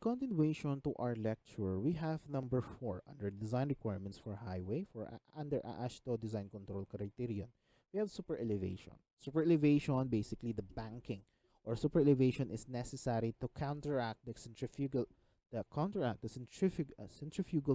continuation to our lecture, we have number 4 under design requirements for highway under AASHTO design control criterion. We have super elevation. Super elevation, basically the banking or super elevation, is necessary to counteract the centrifugal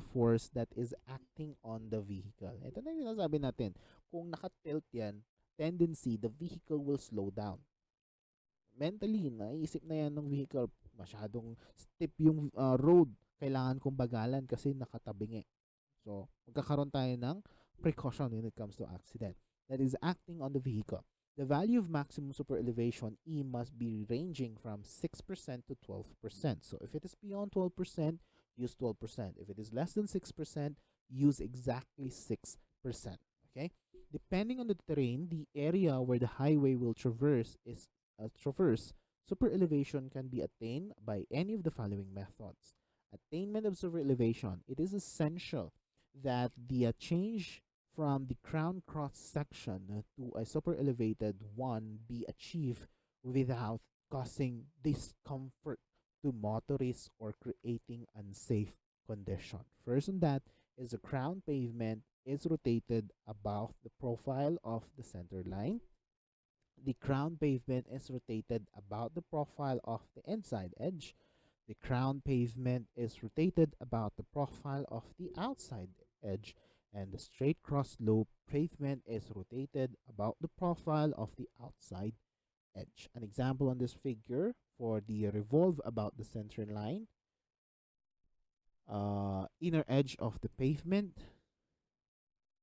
force that is acting on the vehicle. Ito na yung sinasabi natin. Kung nakatilt yan, tendency, the vehicle will slow down. Mentally, naisip na yan ng vehicle, masyadong steep yung road, kailangan kong bagalan kasi nakatabingi. So, magkakaroon tayo ng precaution when it comes to accident that is acting on the vehicle. The value of maximum super elevation E must be ranging from 6% to 12%. So, if it is beyond 12%, use 12%. If it is less than 6%, use exactly 6%. Okay? Depending on the terrain, the area where the highway will traverse, super elevation can be attained by any of the following methods. Attainment of super elevation. It is essential that the change from the crown cross section to a super elevated one be achieved without causing discomfort to motorists or creating unsafe condition. First on that is the crown pavement is rotated about the profile of the center line. The crown pavement is rotated about the profile of the inside edge. The crown pavement is rotated about the profile of the outside edge. And the straight cross slope pavement is rotated about the profile of the outside edge. An example on this figure for the revolve about the center line, inner edge of the pavement,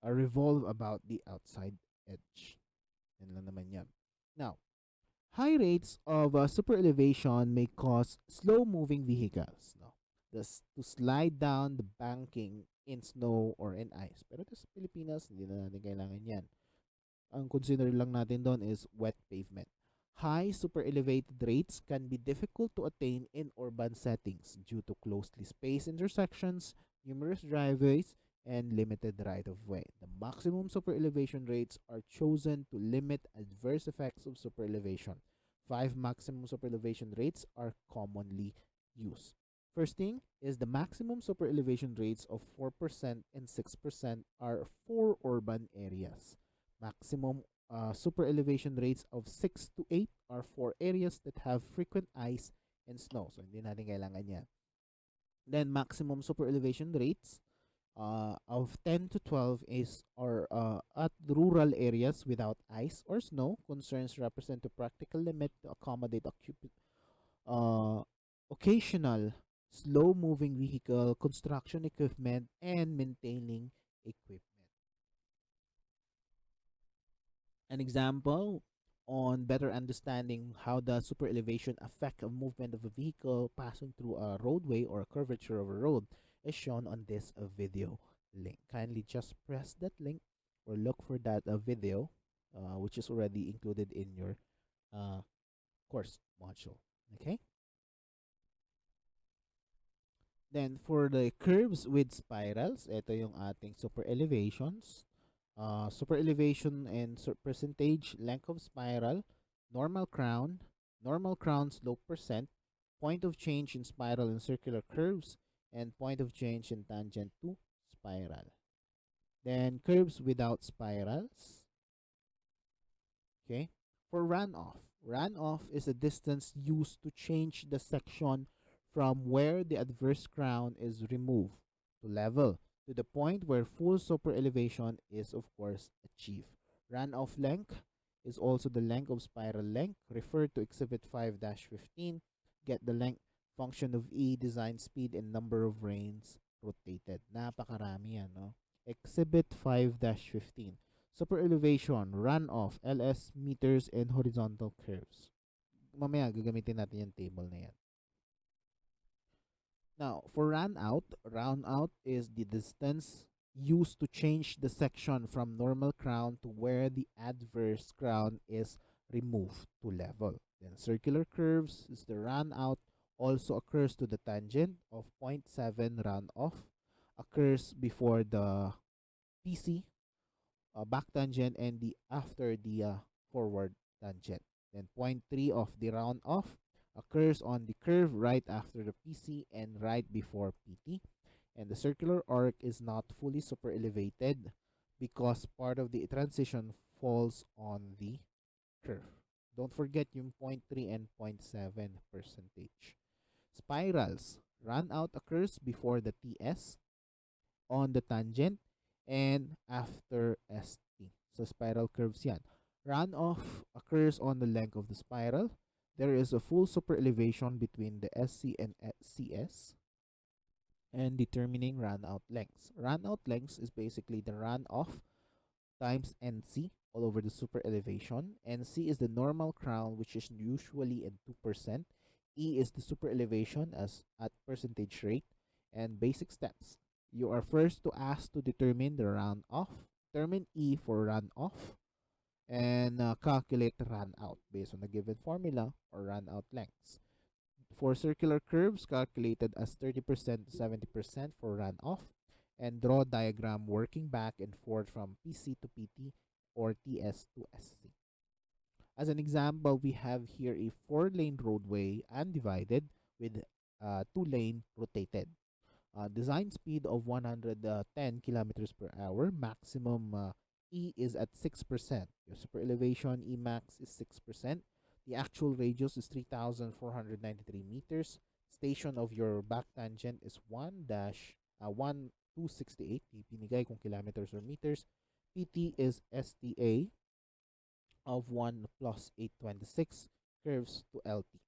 a revolve about the outside edge. Yan lang naman yan. Now, high rates of super elevation may cause slow-moving vehicles to slide down the banking in snow or in ice. Pero sa Pilipinas, hindi na natin kailangan yan. Ang consider lang natin doon is wet pavement. High super elevated rates can be difficult to attain in urban settings due to closely spaced intersections, numerous driveways, and limited right-of-way. The maximum super elevation rates are chosen to limit adverse effects of super elevation. 5 maximum super elevation rates are commonly used. First thing is the maximum super elevation rates of 4% and 6% are for urban areas. Maximum super elevation rates of 6 to 8 are for areas that have frequent ice and snow. So, hindi natin kailangan yan. Then, maximum super elevation rates of 10 to 12 is at rural areas without ice or snow. Concerns represent a practical limit to accommodate occasional slow-moving vehicle, construction equipment, and maintaining equipment. An example on better understanding how the super elevation affect the movement of a vehicle passing through a roadway or a curvature of a road is shown on this video link. Kindly just press that link or look for that video which is already included in your course module. Okay? Then for the curves with spirals, ito yung ating super elevations. Super elevation and percentage, length of spiral, normal crown slope percent, point of change in spiral and circular curves, and point of change in tangent to spiral. Then curves without spirals. Okay. For runoff is a distance used to change the section from where the adverse crown is removed to level to the point where full super elevation is of course achieved. Runoff length is also the length of spiral length referred to exhibit 5-15. Get the length function of E, design speed, and number of reins rotated. Napakarami yan, no? Exhibit 5-15. Super elevation, runoff, LS, meters, and horizontal curves. Mamaya gagamitin natin yung table na yan. Now, for runout is the distance used to change the section from normal crown to where the adverse crown is removed to level. Then circular curves is the runout also occurs to the tangent of 0.7 runoff, occurs before the PC, back tangent, and after the forward tangent. Then 0.3 of the runoff occurs on the curve right after the PC and right before PT. And the circular arc is not fully super elevated because part of the transition falls on the curve. Don't forget yung zero point 0.3 and zero point 0.7 percentage. Spirals. Run out occurs before the TS, on the tangent, and after ST. So spiral curves yan. Runoff occurs on the length of the spiral. There is a full super elevation between the SC and CS and determining runout lengths. Runout lengths is basically the runoff times NC all over the super elevation. NC is the normal crown, which is usually in 2%. E is the super elevation as at percentage rate. And basic steps. You are first to ask to determine the runoff. Determine E for runoff and calculate runout based on the given formula or runout lengths. For circular curves, calculated as 30% to 70% for runoff, and draw diagram working back and forth from PC to PT or TS to SC. As an example, we have here a 4-lane roadway undivided with 2-lane rotated. Design speed of 110 kilometers per hour. Maximum E is at 6%. Your super elevation E max is 6%. The actual radius is 3,493 meters. Station of your back tangent is 1-268. Pinigay kung kilometers or meters. PT is STA of 1 plus 826 curves to LT.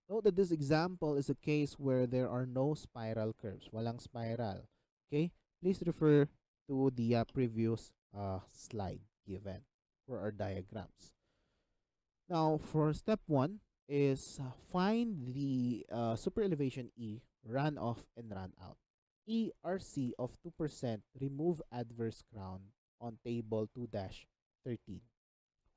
Note that this example is a case where there are no spiral curves. Walang spiral. Okay? Please refer to the previous slide given for our diagrams. Now, for step 1 is find the super elevation E, runoff, and runout. ERC of 2% remove adverse crown on table 2-13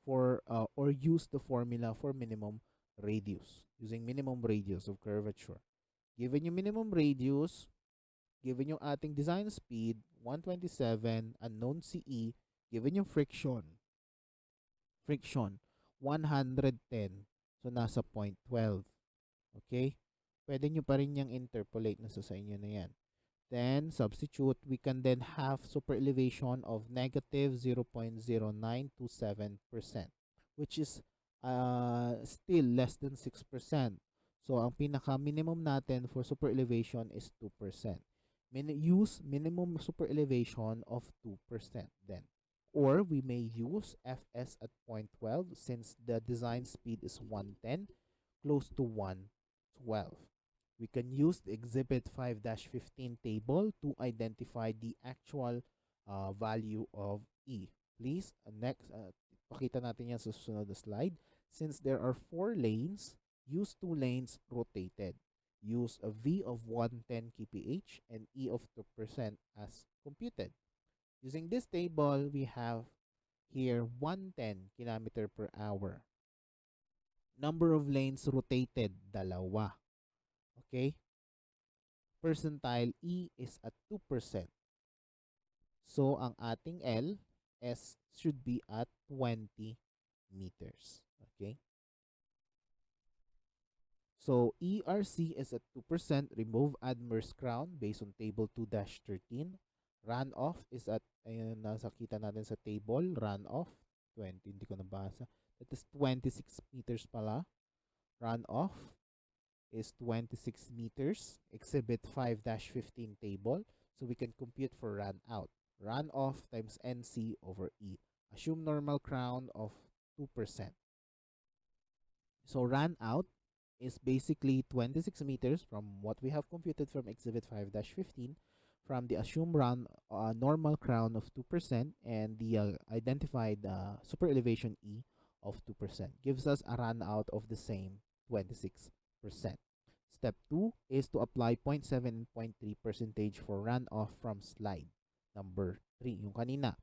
for or use the formula for minimum radius using minimum radius of curvature. Given yung minimum radius, given yung ating design speed 127, unknown CE, given yung friction 110, so nasa 0.12. Okay? Pwede nyo pa rin yung interpolate na sa inyo na yan. Then, substitute, we can then have super elevation of negative 0.0927%, which is still less than 6%. So, ang pinaka-minimum natin for super elevation is 2%. Use minimum super elevation of 2% then. Or we may use Fs at 0.12 since the design speed is 110, close to 112. We can use the Exhibit 5-15 table to identify the actual value of E. Please, next, pakita natin yan sa susunod na slide. Since there are 4 lanes, use 2 lanes rotated. Use a V of 110 kph and E of 2% as computed. Using this table, we have here 110 km per hour. Number of lanes rotated, dalawa. Okay? Percentile E is at 2%. So, ang ating L, S should be at 20 meters. Okay? So, ERC is at 2%. Remove adverse crown based on table 2-13. Runoff is at, ayun, nasa kita natin sa table, runoff, 20, hindi ko nabasa. That is 26 meters pala. Runoff is 26 meters. Exhibit 5-15 table. So we can compute for runout. Runoff times NC over E. Assume normal crown of 2%. So runout is basically 26 meters from what we have computed from Exhibit 5-15 from the assumed normal crown of 2% and the identified super elevation E of 2% gives us a runout of the same 26%. Step 2 is to apply 0.7 and 0.3 percentage for runoff from slide number 3, yung kanina.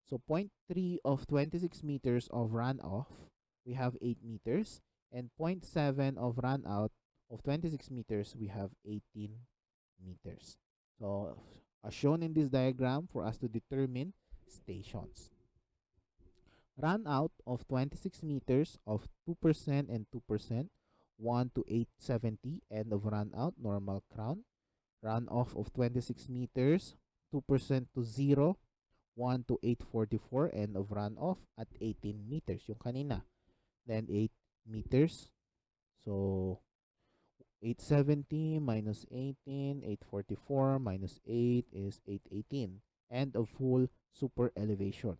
So 0.3 of 26 meters of runoff, we have 8 meters, and 0.7 of runout of 26 meters, we have 18 meters. So, as shown in this diagram for us to determine stations. Runout of 26 meters of 2% and 2%, 1 to 870, end of runout, normal crown. Runoff of 26 meters, 2% to 0, 1 to 844, end of runoff at 18 meters, yung kanina. Then 8 meters. So 870 minus 18, 844 minus 8 is 818. End of full super elevation.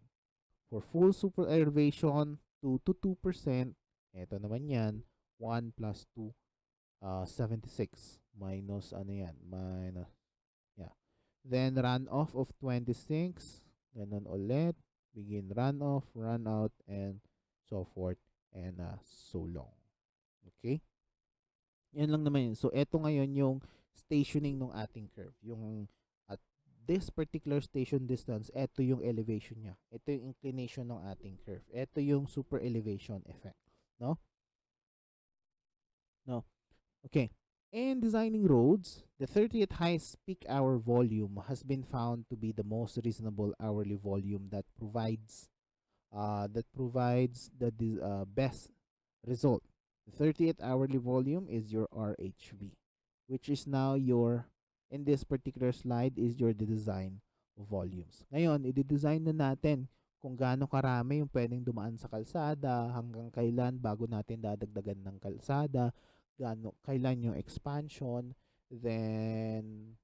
For full super elevation, 2 to 2%, ito naman yan, 1 plus 2, 76. Minus, ano yan, minus, yeah. Then, runoff of 26, ganun ulit, begin runoff, run out, and so forth, and so long. Okay? Yan lang naman yun. So, eto ngayon yung stationing ng ating curve. Yung at this particular station distance, eto yung elevation niya. Ito yung inclination ng ating curve. Eto yung super elevation effect. No? No. Okay. In designing roads, the 30th highest peak hour volume has been found to be the most reasonable hourly volume that provides the best result. The 30th hourly volume is your RHV, which is now your, in this particular slide, is your design volumes. Ngayon, i-design na natin kung gaano karami yung pwedeng dumaan sa kalsada, hanggang kailan bago natin dadagdagan ng kalsada, kailan yung expansion, then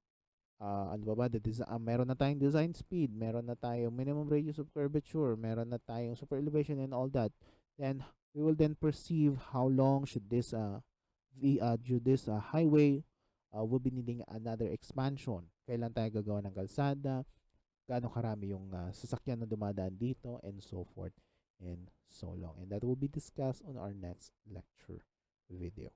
ano ba ba, meron na tayong design speed, meron na tayong minimum radius of curvature, meron na tayong super elevation and all that. Then we will then perceive how long should this highway will be needing another expansion. Kailan tayo gagawa ng kalsada, gaano karami yung sasakyan na dumadaan dito, and so forth and so long. And that will be discussed on our next lecture video.